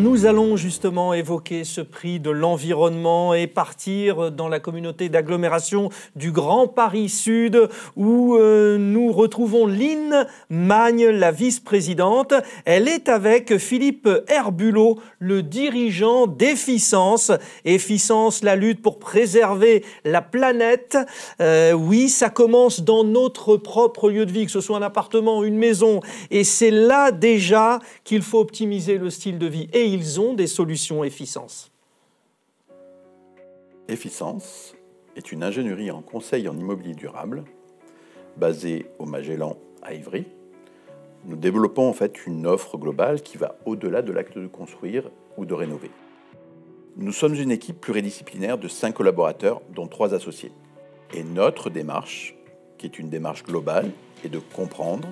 Nous allons justement évoquer ce prix de l'environnement et partir dans la communauté d'agglomération du Grand Paris Sud où nous retrouvons Lynn Magne, la vice-présidente. Elle est avec Philippe Herbulot, le dirigeant d'Efficence. Efficence, la lutte pour préserver la planète. Oui, ça commence dans notre propre lieu de vie, que ce soit un appartement, une maison. Et c'est là déjà qu'il faut optimiser le style de vie. Et ils ont des solutions Efficence. Efficence est une ingénierie en conseil en immobilier durable, basée au Magellan à Ivry. Nous développons en fait une offre globale qui va au-delà de l'acte de construire ou de rénover. Nous sommes une équipe pluridisciplinaire de 5 collaborateurs, dont 3 associés. Et notre démarche, qui est une démarche globale, est de comprendre,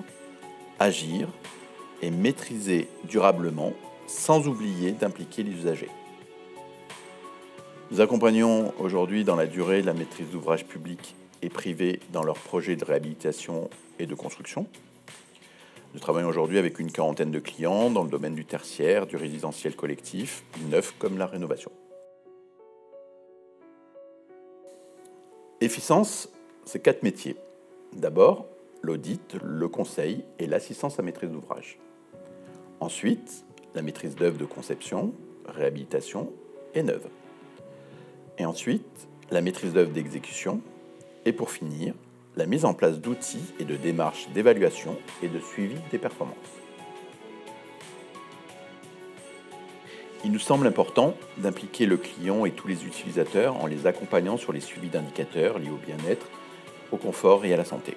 agir et maîtriser durablement, sans oublier d'impliquer les usagers. Nous accompagnons aujourd'hui dans la durée la maîtrise d'ouvrages publics et privés dans leurs projets de réhabilitation et de construction. Nous travaillons aujourd'hui avec une quarantaine de clients dans le domaine du tertiaire, du résidentiel collectif, du neuf comme la rénovation. Efficence, c'est 4 métiers. D'abord, l'audit, le conseil et l'assistance à maîtrise d'ouvrage. Ensuite, la maîtrise d'œuvre de conception, réhabilitation et neuve. Et ensuite, la maîtrise d'œuvre d'exécution. Et pour finir, la mise en place d'outils et de démarches d'évaluation et de suivi des performances. Il nous semble important d'impliquer le client et tous les utilisateurs en les accompagnant sur les suivis d'indicateurs liés au bien-être, au confort et à la santé.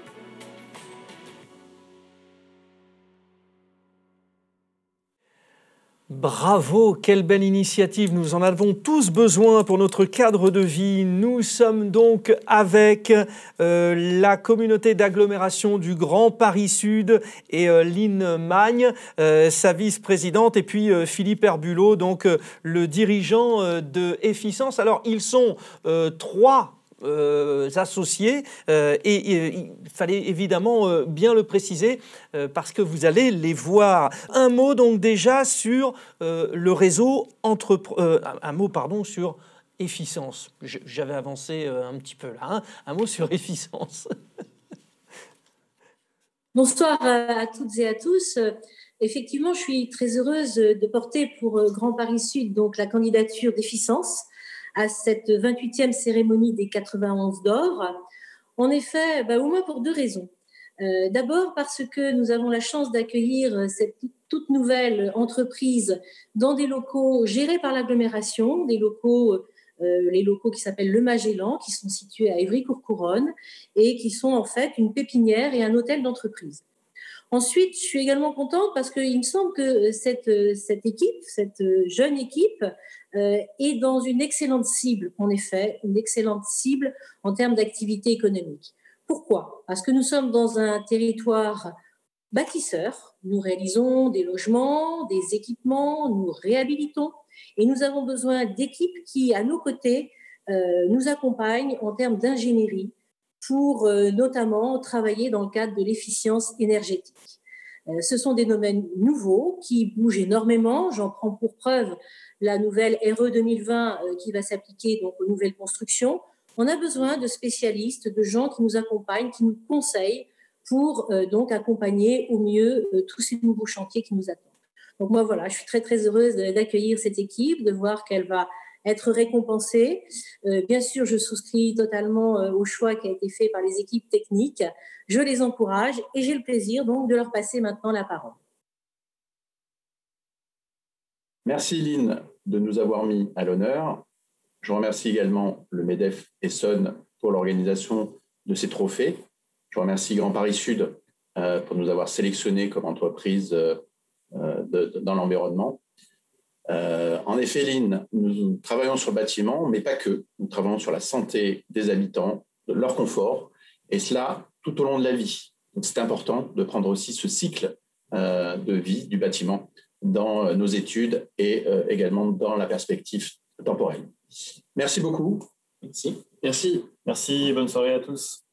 Bravo, quelle belle initiative, nous en avons tous besoin pour notre cadre de vie. Nous sommes donc avec la communauté d'agglomération du Grand Paris Sud et Lynn Magne, sa vice-présidente, et puis Philippe Herbulot, donc le dirigeant de Efficence. Alors, ils sont 3 associés et il fallait évidemment bien le préciser parce que vous allez les voir. Un mot donc déjà sur le réseau un mot sur Efficence. J'avais avancé un petit peu là. Hein. Un mot sur Efficence. Bonsoir à toutes et à tous. Effectivement, je suis très heureuse de porter pour Grand Paris Sud donc la candidature d'Efficence à cette 28e cérémonie des 91 d'or. En effet, au moins pour 2 raisons. D'abord parce que nous avons la chance d'accueillir cette toute nouvelle entreprise dans des locaux gérés par l'agglomération, les locaux qui s'appellent le Magellan, qui sont situés à Ivry-Courcouronnes et qui sont en fait une pépinière et un hôtel d'entreprise. Ensuite, je suis également contente parce qu'il me semble que cette équipe, cette jeune équipe, est dans une excellente cible, en effet, une excellente cible en termes d'activité économique. Pourquoi ? Parce que nous sommes dans un territoire bâtisseur, nous réalisons des logements, des équipements, nous réhabilitons et nous avons besoin d'équipes qui, à nos côtés, nous accompagnent en termes d'ingénierie pour notamment travailler dans le cadre de l'efficience énergétique. Ce sont des domaines nouveaux qui bougent énormément. J'en prends pour preuve la nouvelle RE 2020 qui va s'appliquer donc aux nouvelles constructions. On a besoin de spécialistes, de gens qui nous accompagnent, qui nous conseillent pour donc accompagner au mieux tous ces nouveaux chantiers qui nous attendent. Donc moi, voilà, je suis très, très heureuse d'accueillir cette équipe, de voir qu'elle va être récompensée. Bien sûr, je souscris totalement au choix qui a été fait par les équipes techniques. Je les encourage et j'ai le plaisir donc de leur passer maintenant la parole. Merci Lynn de nous avoir mis à l'honneur. Je remercie également le MEDEF Essonne pour l'organisation de ces trophées. Je remercie Grand Paris Sud pour nous avoir sélectionnés comme entreprise dans l'environnement. En effet, Lynn, nous travaillons sur le bâtiment, mais pas que. Nous travaillons sur la santé des habitants, de leur confort, et cela tout au long de la vie. Donc, c'est important de prendre aussi ce cycle de vie du bâtiment dans nos études et également dans la perspective temporelle. Merci beaucoup. Merci. Merci. Bonne soirée à tous.